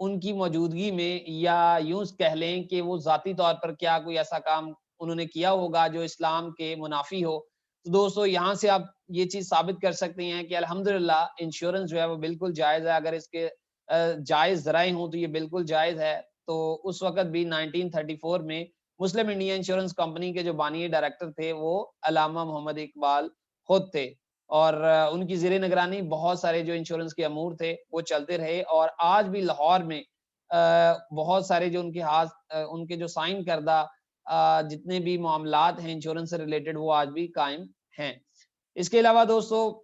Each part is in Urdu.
ان کی موجودگی میں یا یوں کہہ لیں کہ وہ ذاتی طور پر کیا کوئی ایسا کام انہوں نے کیا ہوگا جو اسلام کے منافی ہو. تو دوستو یہاں سے آپ یہ چیز ثابت کر سکتے ہیں کہ الحمدللہ انشورنس جو ہے وہ بالکل جائز ہے. اگر اس کے جائز ذرائع ہوں تو یہ بالکل جائز ہے. تو اس وقت بھی 1934 میں مسلم انڈیا انشورنس کمپنی کے جو بانی ڈائریکٹر تھے وہ علامہ محمد اقبال خود تھے, اور ان کی زیر نگرانی بہت سارے جو انشورنس کے امور تھے وہ چلتے رہے. اور آج بھی لاہور میں بہت سارے جو ان کے جو سائن کردہ جتنے بھی معاملات ہیں انشورنس سے ریلیٹڈ وہ آج بھی قائم ہیں. اس کے علاوہ دوستو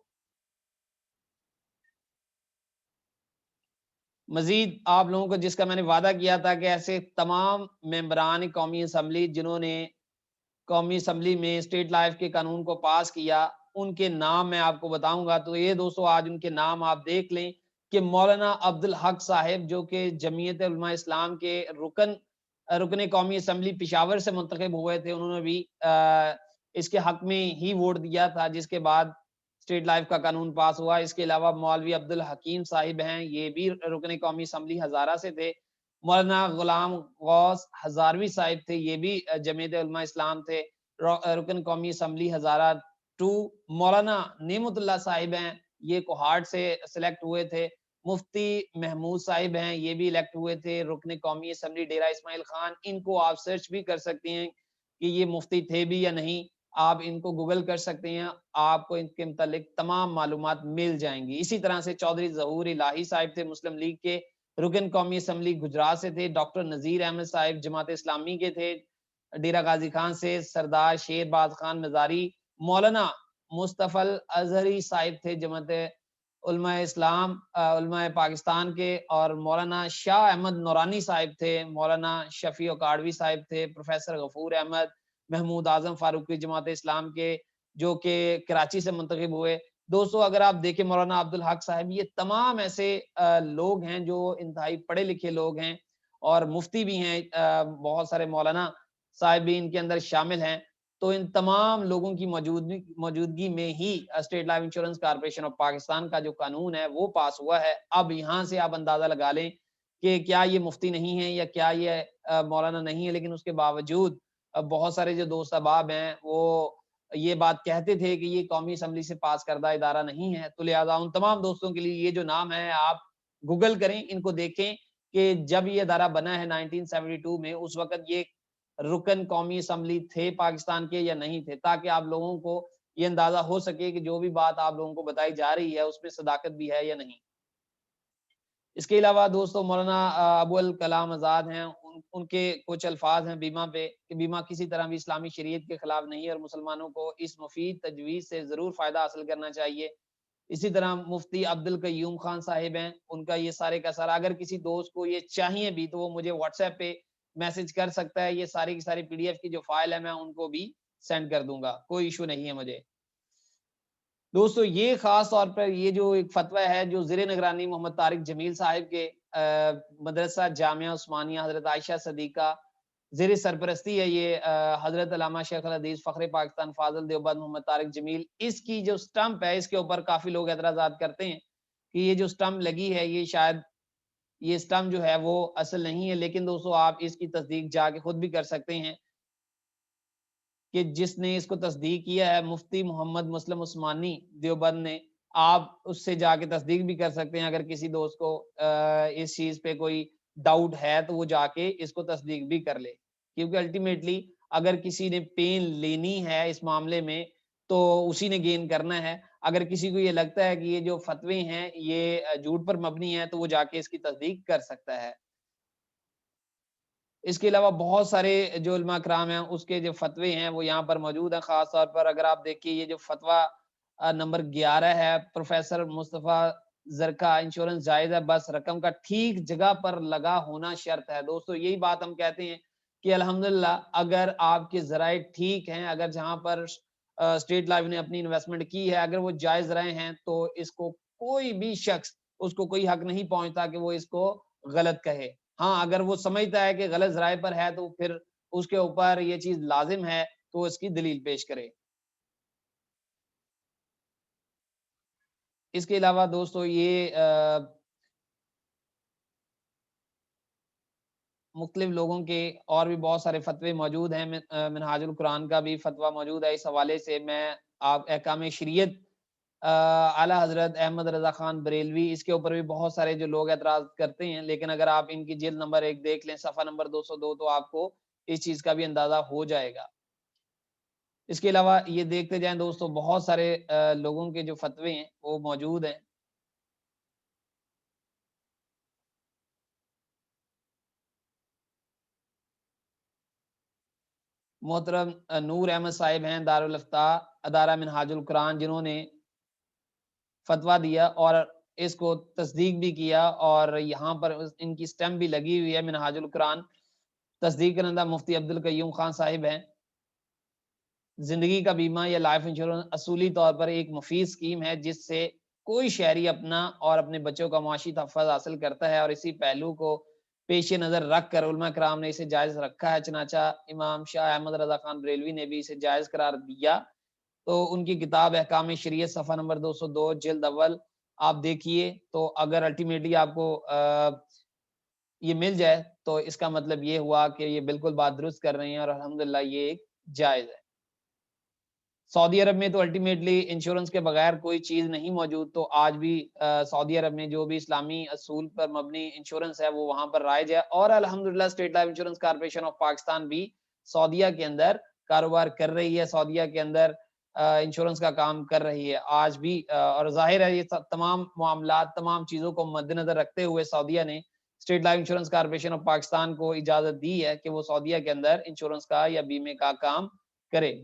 مزید آپ لوگوں کو جس کا میں نے وعدہ کیا تھا کہ ایسے تمام ممبران قومی اسمبلی جنہوں نے قومی اسمبلی میں اسٹیٹ لائف کے قانون کو پاس کیا, ان کے نام میں آپ کو بتاؤں گا. تو یہ دوستو آج ان کے نام آپ دیکھ لیں کہ مولانا عبدالحق صاحب جو کہ جمعیت علماء اسلام کے رکن قومی اسمبلی پشاور سے منتخب ہوئے تھے, انہوں نے بھی اس کے حق میں ہی ووٹ دیا تھا جس کے بعد اسٹیٹ لائف کا قانون پاس ہوا. اس کے علاوہ مولوی عبدالحکیم صاحب ہیں, یہ بھی رکن قومی اسمبلی ہزارہ سے تھے. مولانا غلام غوث ہزاروی صاحب تھے, یہ بھی جمعیت علماء اسلام تھے, رکن قومی اسمبلی ہزارہ 2. مولانا نعمت اللہ صاحب ہیں, یہ کوہاٹ سے سلیکٹ ہوئے تھے. مفتی محمود صاحب ہیں, یہ بھی الیکٹ ہوئے تھے رکن قومی اسمبلی ڈیرہ اسماعیل خان. ان کو آپ سرچ بھی کر سکتے ہیں کہ یہ مفتی تھے بھی یا نہیں, آپ ان کو گوگل کر سکتے ہیں, آپ کو ان کے متعلق تمام معلومات مل جائیں گی. اسی طرح سے چودھری ظہور الہی صاحب تھے, مسلم لیگ کے رکن قومی اسمبلی گجرات سے تھے. ڈاکٹر نذیر احمد صاحب جماعت اسلامی کے تھے ڈیرہ غازی خان سے. سردار شیر باز خان مزاری. مولانا مصطفی الازہری صاحب تھے جماعت علماء اسلام علماء پاکستان کے. اور مولانا شاہ احمد نورانی صاحب تھے. مولانا شفیع اکاڑوی صاحب تھے. پروفیسر غفور احمد محمود اعظم فاروقی جماعت اسلام کے جو کہ کراچی سے منتخب ہوئے. دوستو اگر آپ دیکھیں مولانا عبدالحق صاحب, یہ تمام ایسے لوگ ہیں جو انتہائی پڑھے لکھے لوگ ہیں اور مفتی بھی ہیں, بہت سارے مولانا صاحب بھی ان کے اندر شامل ہیں. تو ان تمام لوگوں کی موجودگی میں ہی State Life Insurance Corporation of Pakistan کا جو قانون ہے وہ پاس ہوا ہے. اب یہاں سے آپ اندازہ لگا لیں کہ کیا یہ مفتی نہیں ہے یا کیا یہ مولانا نہیں ہے, لیکن اس کے باوجود بہت سارے جو دوست احباب ہیں وہ یہ بات کہتے تھے کہ یہ قومی اسمبلی سے پاس کردہ ادارہ نہیں ہے. تو لہٰذا ان تمام دوستوں کے لیے یہ جو نام ہے آپ گوگل کریں, ان کو دیکھیں کہ جب یہ ادارہ بنا ہے 1972 میں, اس وقت یہ رکن قومی اسمبلی تھے پاکستان کے یا نہیں تھے, تاکہ آپ لوگوں کو یہ اندازہ ہو سکے کہ جو بھی بات آپ لوگوں کو بتائی جا رہی ہے اس میں صداقت بھی ہے یا نہیں. اس کے علاوہ دوستو مولانا ابو الکلام آزاد ہیں, ان کے کچھ الفاظ ہیں بیمہ پہ کہ بیمہ کسی طرح بھی اسلامی شریعت کے خلاف نہیں ہے اور مسلمانوں کو اس مفید تجویز سے ضرور فائدہ حاصل کرنا چاہیے. اسی طرح مفتی عبد القیوم خان صاحب ہیں, ان کا یہ سارے کا سارا, اگر کسی دوست کو یہ چاہیے بھی تو وہ مجھے واٹس ایپ پہ میسج کر سکتا ہے. یہ ساری کی ساری PDF کی جو فائل ہے میں ان کو بھی سینڈ کر دوں گا, کوئی ایشو نہیں ہے مجھے. دوستو یہ خاص طور پر یہ جو ایک فتویٰ ہے جو زیر نگرانی محمد طارق جمیل صاحب کے مدرسہ جامعہ عثمانیہ حضرت عائشہ صدیقہ زیر سرپرستی ہے, یہ حضرت علامہ شیخ الحدیث فخر پاکستان فاضل دیوبند محمد طارق جمیل, اس کی جو سٹمپ ہے اس کے اوپر کافی لوگ اعتراضات کرتے ہیں کہ یہ جو سٹمپ لگی ہے یہ شاید یہ سٹمپ جو ہے وہ اصل نہیں ہے. لیکن دوستو آپ اس کی تصدیق جا کے خود بھی کر سکتے ہیں کہ جس نے اس کو تصدیق کیا ہے مفتی محمد مسلم عثمانی دیوبند نے, آپ اس سے جا کے تصدیق بھی کر سکتے ہیں. اگر کسی دوست کو اس چیز پہ کوئی ڈاؤٹ ہے تو وہ جا کے اس کو تصدیق بھی کر لے, کیونکہ الٹیمیٹلی اگر کسی نے پین لینی ہے اس معاملے میں تو اسی نے گین کرنا ہے. اگر کسی کو یہ لگتا ہے کہ یہ جو فتوے ہیں یہ جھوٹ پر مبنی ہیں تو وہ جا کے اس کی تصدیق کر سکتا ہے. اس کے علاوہ بہت سارے جو علماء کرام ہیں اس کے جو فتوے ہیں وہ یہاں پر موجود ہیں. خاص طور پر اگر آپ دیکھیں یہ جو فتویٰ نمبر 11 ہے, پروفیسر مصطفیٰ زرکا, انشورنس جائز ہے بس رقم کا ٹھیک جگہ پر لگا ہونا شرط ہے. دوستو یہی بات ہم کہتے ہیں کہ الحمدللہ اگر آپ کے ذرائع ٹھیک ہیں, اگر جہاں پر اسٹیٹ لائف نے اپنی انویسٹمنٹ کی ہے اگر وہ جائز ذرائع ہیں تو اس کو کوئی بھی شخص اس کو کوئی حق نہیں پہنچتا کہ وہ اس کو غلط کہے. ہاں اگر وہ سمجھتا ہے کہ غلط ذرائع پر ہے تو پھر اس کے اوپر یہ چیز لازم ہے تو اس کی دلیل پیش کرے. اس کے علاوہ دوستو یہ مختلف لوگوں کے اور بھی بہت سارے فتوے موجود ہیں، منہاج القرآن کا بھی فتویٰ موجود ہے، اس حوالے سے میں آپ احکام شریعت اعلیٰ حضرت احمد رضا خان بریلوی، اس کے اوپر بھی بہت سارے جو لوگ اعتراض کرتے ہیں، لیکن اگر آپ ان کی جلد نمبر 1 دیکھ لیں، صفحہ نمبر 202، تو آپ کو اس چیز کا بھی اندازہ ہو جائے گا۔ اس کے علاوہ یہ دیکھتے جائیں دوستو، بہت سارے لوگوں کے جو فتوے ہیں وہ موجود ہیں۔ محترم نور احمد صاحب ہیں، دارالفتاح ادارہ منہاج القرآن، جنہوں نے فتویٰ دیا اور اس کو تصدیق بھی کیا، اور یہاں پر ان کی سٹیمپ بھی لگی ہوئی ہے، منہاج القرآن تصدیق کنندہ مفتی عبدالقیوم خان صاحب ہیں۔ زندگی کا بیمہ یا لائف انشورنس اصولی طور پر ایک مفید اسکیم ہے، جس سے کوئی شہری اپنا اور اپنے بچوں کا معاشی تحفظ حاصل کرتا ہے، اور اسی پہلو کو پیش نظر رکھ کر علماء کرام نے اسے جائز رکھا ہے۔ چنانچہ امام شاہ احمد رضا خان بریلوی نے بھی اسے جائز قرار دیا۔ تو ان کی کتاب احکام شریعت صفحہ نمبر 202 جلد اول آپ دیکھیے، تو اگر الٹیمیٹلی آپ کو یہ مل جائے تو اس کا مطلب یہ ہوا کہ یہ بالکل بات درست کر رہے ہیں، اور الحمدللہ یہ ایک جائز ہے۔ سعودی عرب میں تو الٹیمیٹلی انشورنس کے بغیر کوئی چیز نہیں موجود، تو آج بھی سعودی عرب میں جو بھی اسلامی اصول پر مبنی انشورنس ہے وہ وہاں پر رائج ہے، اور الحمدللہ state Life Insurance Corporation of Pakistan بھی سعودیہ کے اندر کاروبار کر رہی ہے، سعودیہ کے اندر انشورنس کا کام کر رہی ہے آج بھی، اور ظاہر ہے یہ تمام معاملات، تمام چیزوں کو مد نظر رکھتے ہوئے سعودیہ نے state Life Insurance Corporation of Pakistan کو اجازت دی ہے کہ وہ سعودیہ کے اندر انشورنس کا یا بیمے کا کام کرے۔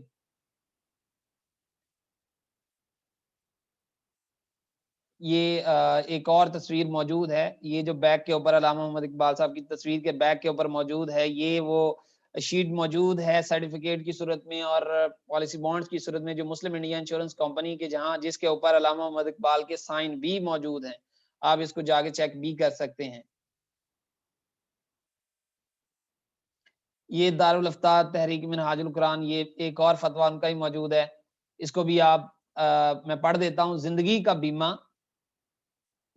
یہ ایک اور تصویر موجود ہے، یہ جو بیک کے اوپر علامہ محمد اقبال صاحب کی تصویر کے بیک کے اوپر موجود ہے، یہ وہ شیٹ موجود ہے سرٹیفکیٹ کی صورت میں اور پالیسی بانڈز کی صورت میں، جو مسلم انڈیا انشورنس کمپنی کے جس کے اوپر علامہ محمد اقبال کے سائن بھی موجود ہیں، آپ اس کو جا کے چیک بھی کر سکتے ہیں۔ یہ دارالفتاح تحریک منہاج القرآن، یہ ایک اور فتویٰ ان کا ہی موجود ہے، اس کو بھی آپ میں پڑھ دیتا ہوں۔ زندگی کا بیمہ،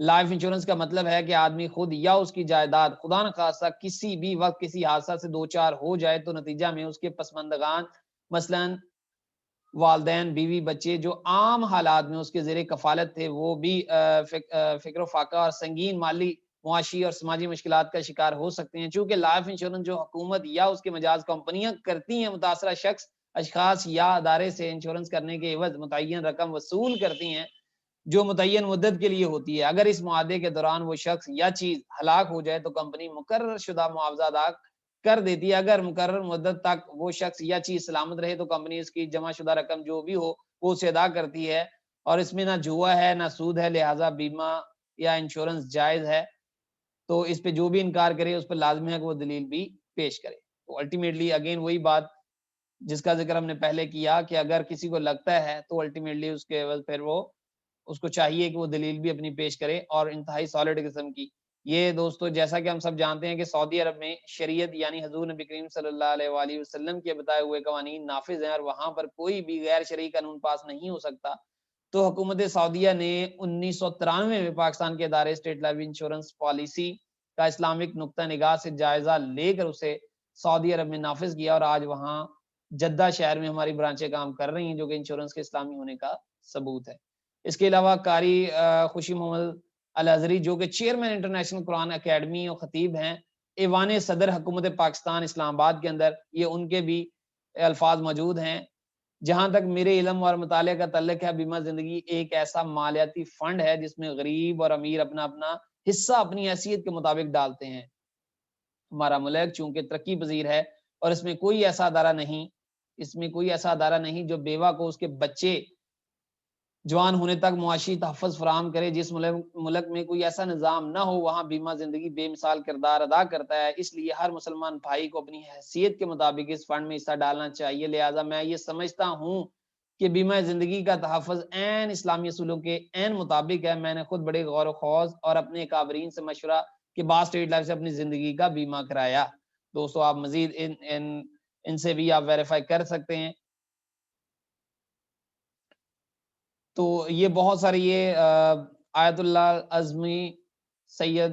لائف انشورنس کا مطلب ہے کہ آدمی خود یا اس کی جائیداد خدا نخواستہ کسی بھی وقت کسی حادثہ سے دوچار ہو جائے تو نتیجہ میں اس کے پسماندگان، مثلا والدین، بیوی، بچے، جو عام حالات میں اس کے زیر کفالت تھے، وہ بھی فکر و فاقہ اور سنگین مالی، معاشی اور سماجی مشکلات کا شکار ہو سکتے ہیں۔ چونکہ لائف انشورنس جو حکومت یا اس کے مجاز کمپنیاں کرتی ہیں، متاثرہ شخص، اشخاص یا ادارے سے انشورنس کرنے کے عوض متعین رقم وصول کرتی ہیں، جو متعین مدت کے لیے ہوتی ہے۔ اگر اس معاہدے کے دوران وہ شخص یا چیز ہلاک ہو جائے تو کمپنی مقرر شدہ معاوضہ ادا کر دیتی ہے۔ اگر مقرر مدت تک وہ شخص یا چیز سلامت رہے تو کمپنی اس کی جمع شدہ رقم جو بھی ہو وہ اسے ادا کرتی ہے، اور اس میں نہ جوا ہے نہ سود ہے، لہٰذا بیمہ یا انشورنس جائز ہے۔ تو اس پہ جو بھی انکار کرے اس پر لازمی ہے کہ وہ دلیل بھی پیش کرے۔ تو الٹیمیٹلی اگین وہی بات جس کا ذکر ہم نے پہلے کیا کہ اگر کسی کو لگتا ہے تو الٹیمیٹلی اس کے پھر وہ اس کو چاہیے کہ وہ دلیل بھی اپنی پیش کرے، اور انتہائی سالڈ قسم کی۔ یہ دوستو جیسا کہ ہم سب جانتے ہیں کہ سعودی عرب میں شریعت یعنی حضور نبی کریم صلی اللہ علیہ وآلہ وسلم کے بتائے ہوئے قوانین نافذ ہیں، اور وہاں پر کوئی بھی غیر شرعی قانون پاس نہیں ہو سکتا۔ تو حکومت سعودیہ نے 1993 میں پاکستان کے ادارے اسٹیٹ لائف انشورنس پالیسی کا اسلامک نقطہ نگاہ سے جائزہ لے کر اسے سعودی عرب میں نافذ کیا، اور آج وہاں جدہ شہر میں ہماری برانچیں کام کر رہی ہیں، جو کہ انشورنس کے اسلامی ہونے کا ثبوت ہے۔ اس کے علاوہ قاری خوشی محمد الازہری، جو کہ چیئرمین انٹرنیشنل قرآن اکیڈمی اور خطیب ہیں، ایوان صدر حکومت پاکستان اسلام آباد کے اندر، یہ ان کے بھی الفاظ موجود ہیں۔ جہاں تک میرے علم اور مطالعے کا تعلق ہے، بیمہ زندگی ایک ایسا مالیاتی فنڈ ہے جس میں غریب اور امیر اپنا اپنا حصہ اپنی حیثیت کے مطابق ڈالتے ہیں۔ ہمارا ملک چونکہ ترقی پذیر ہے، اور اس میں کوئی ایسا ادارہ نہیں جو بیوہ کو اس کے بچے جوان ہونے تک معاشی تحفظ فراہم کرے۔ جس ملک میں کوئی ایسا نظام نہ ہو، وہاں بیمہ زندگی بے مثال کردار ادا کرتا ہے۔ اس لیے ہر مسلمان بھائی کو اپنی حیثیت کے مطابق اس فنڈ میں حصہ ڈالنا چاہیے۔ لہٰذا میں یہ سمجھتا ہوں کہ بیمہ زندگی کا تحفظ عین اسلامی اصولوں کے عین مطابق ہے۔ میں نے خود بڑے غور و خوض اور اپنے کابرین سے مشورہ کے بعد اسٹیٹ لائف سے اپنی زندگی کا بیمہ کرایا۔ دوستو آپ مزید ان سے بھی آپ ویریفائی کر سکتے ہیں۔ تو یہ بہت ساری یہ آیت اللہ عزمی سید